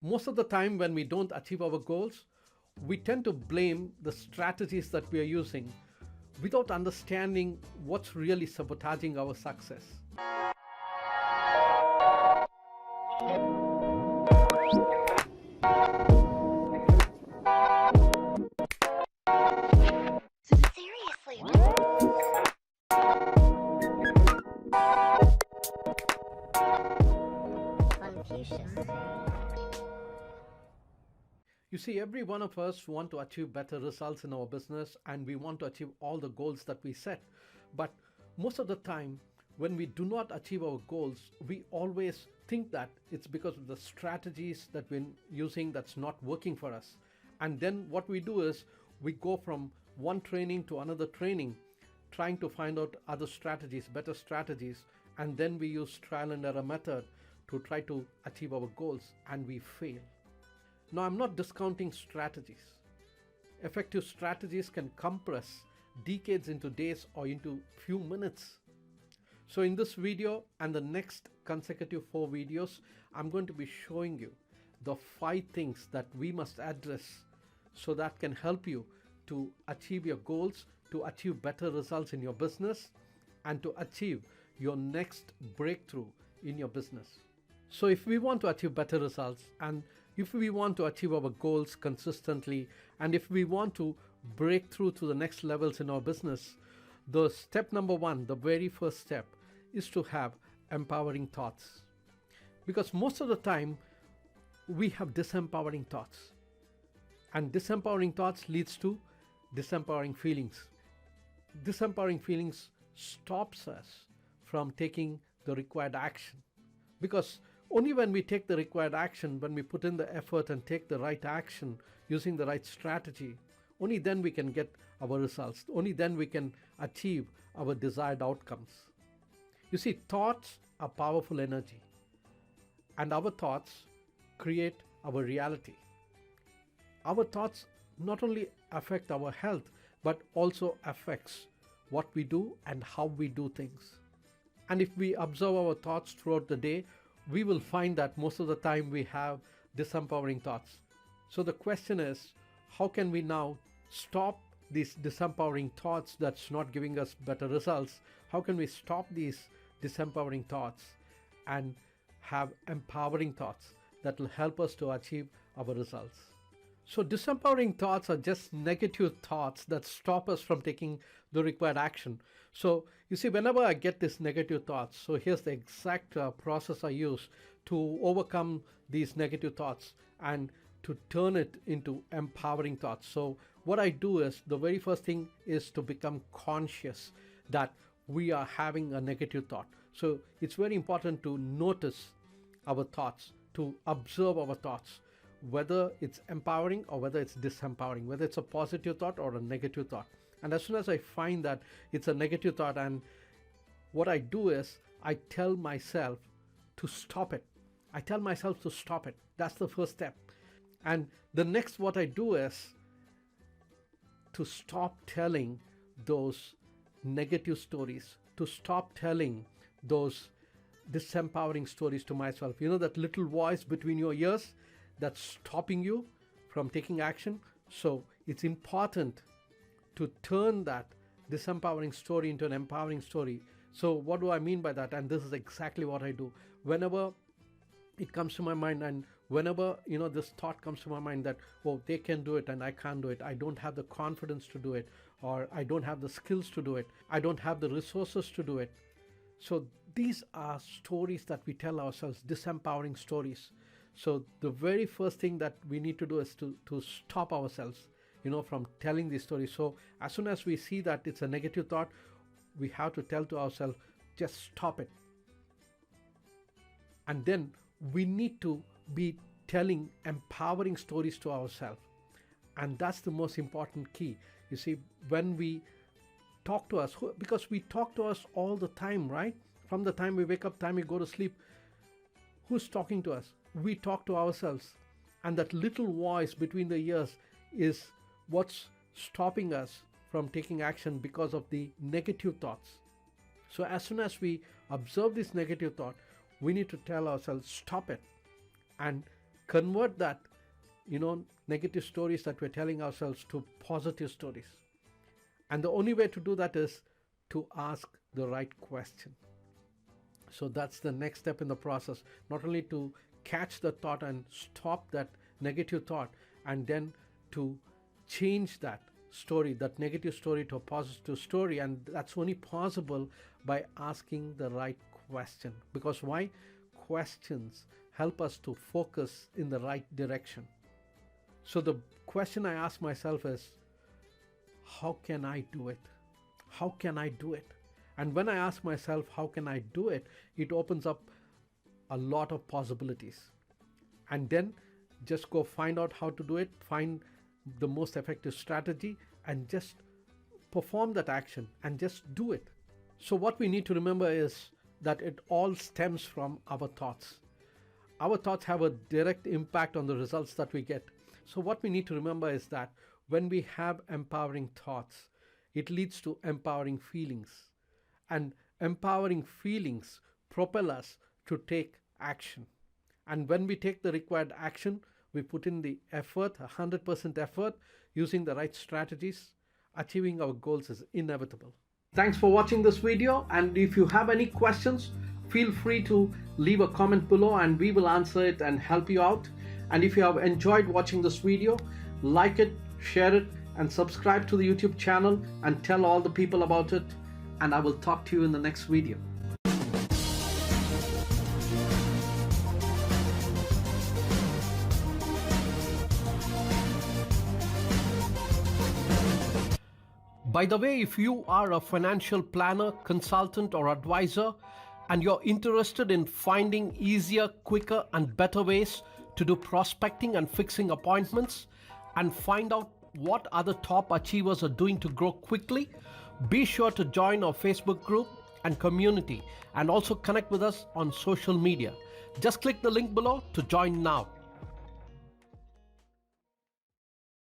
Most of the time, when we don't achieve our goals, we tend to blame the strategies that we are using without understanding what's really sabotaging our success. Seriously. Confucius. You see, every one of us want to achieve better results in our business and we want to achieve all the goals that we set. But most of the time, when we do not achieve our goals, we always think that it's because of the strategies that we're using that's not working for us. And then what we do is we go from one training to another training, trying to find out other strategies, better strategies, and then we use trial and error method to try to achieve our goals and we fail. Now, I'm not discounting strategies. Effective strategies can compress decades into days or into few minutes. So in this video and the next consecutive 4 videos, I'm going to be showing you the 5 things that we must address so that can help you to achieve your goals, to achieve better results in your business, and to achieve your next breakthrough in your business. So if we want to achieve better results, and if we want to achieve our goals consistently, and if we want to break through to the next levels in our business, the step number 1, the very first step, is to have empowering thoughts. Because most of the time, we have disempowering thoughts. And disempowering thoughts leads to disempowering feelings. Disempowering feelings stops us from taking the required action. Because only when we take the required action, when we put in the effort and take the right action using the right strategy, only then we can get our results. Only then we can achieve our desired outcomes. You see, thoughts are powerful energy, and our thoughts create our reality. Our thoughts not only affect our health, but also affects what we do and how we do things. And if we observe our thoughts throughout the day, we will find that most of the time we have disempowering thoughts. So the question is, how can we now stop these disempowering thoughts that's not giving us better results? How can we stop these disempowering thoughts and have empowering thoughts that will help us to achieve our results? So disempowering thoughts are just negative thoughts that stop us from taking the required action. So you see, whenever I get these negative thoughts, so here's the exact process I use to overcome these negative thoughts and to turn it into empowering thoughts. So what I do is, the very first thing is to become conscious that we are having a negative thought. So it's very important to notice our thoughts, to observe our thoughts, whether it's empowering or whether it's disempowering, whether it's a positive thought or a negative thought. And as soon as I find that it's a negative thought, and what I do is I tell myself to stop it. I tell myself to stop it. That's the first step. And the next what I do is to stop telling those negative stories, to stop telling those disempowering stories to myself. You know, that little voice between your ears that's stopping you from taking action. So it's important to turn that disempowering story into an empowering story. So what do I mean by that? And this is exactly what I do. Whenever it comes to my mind, and whenever this thought comes to my mind that, oh, they can do it and I can't do it, I don't have the confidence to do it, or I don't have the skills to do it, I don't have the resources to do it. So these are stories that we tell ourselves, disempowering stories. So the very first thing that we need to do is to stop ourselves from telling these stories. So as soon as we see that it's a negative thought, we have to tell to ourselves, just stop it. And then we need to be telling empowering stories to ourselves. And that's the most important key. You see, when we talk to us, because we talk to us all the time, right? From the time we wake up, time we go to sleep, who's talking to us? We talk to ourselves. And that little voice between the ears is what's stopping us from taking action because of the negative thoughts. So as soon as we observe this negative thought, we need to tell ourselves, stop it. And convert that, negative stories that we're telling ourselves to positive stories. And the only way to do that is to ask the right question. So that's the next step in the process, not only to catch the thought and stop that negative thought, and then to change that story, that negative story, to a positive story. And that's only possible by asking the right question. Because why? Questions help us to focus in the right direction. So the question I ask myself is, how can I do it? How can I do it? And when I ask myself, how can I do it? It opens up a lot of possibilities. And then just go find out how to do it, find the most effective strategy, and just perform that action and just do it. So what we need to remember is that it all stems from our thoughts. Our thoughts have a direct impact on the results that we get. So what we need to remember is that when we have empowering thoughts, it leads to empowering feelings. And empowering feelings propel us to take action. And when we take the required action, we put in the effort, 100% effort, using the right strategies, achieving our goals is inevitable. Thanks for watching this video. And if you have any questions, feel free to leave a comment below and we will answer it and help you out. And if you have enjoyed watching this video, like it, share it, and subscribe to the YouTube channel and tell all the people about it. And I will talk to you in the next video. By the way, if you are a financial planner, consultant, or advisor, and you're interested in finding easier, quicker, and better ways to do prospecting and fixing appointments, and find out what other top achievers are doing to grow quickly, be sure to join our Facebook group and community, and also connect with us on social media. Just click the link below to join now.